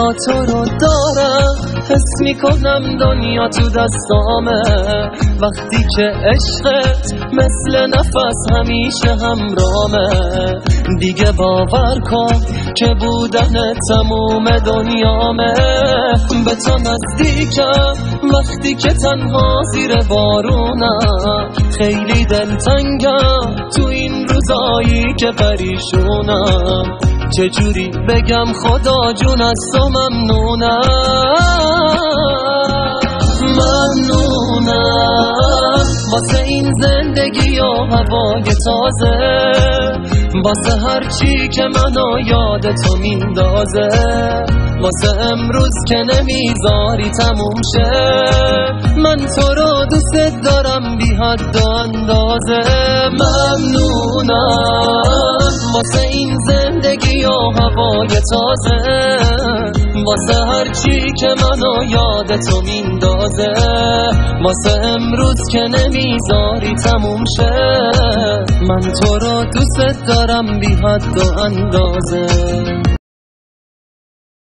با تو رو دارم، حس میکنم دنیا تو دستامه. وقتی که عشقت مثل نفس همیشه همرامه، دیگه باور کن که بودن تموم دنیامه. به تو نزدیکم وقتی که تنها زیر بارونم، خیلی دلتنگم تو این روزایی که پریشونم. چجوری بگم خدا جون از تو ممنونم. واسه این زندگی و هوای تازه، واسه هر چی که منو یاد تو میندازه، واسه امروز که نمیذاری تموم شه. من تو رو دوست دارم بی حد و اندازه. ممنونم واسه این زندگی و هوای تازه، واسه هر چی که منو یاد تو میندازه، واسه امروز که نمیذاری تموم شه. من تو رو دوست دارم بی حد و اندازه.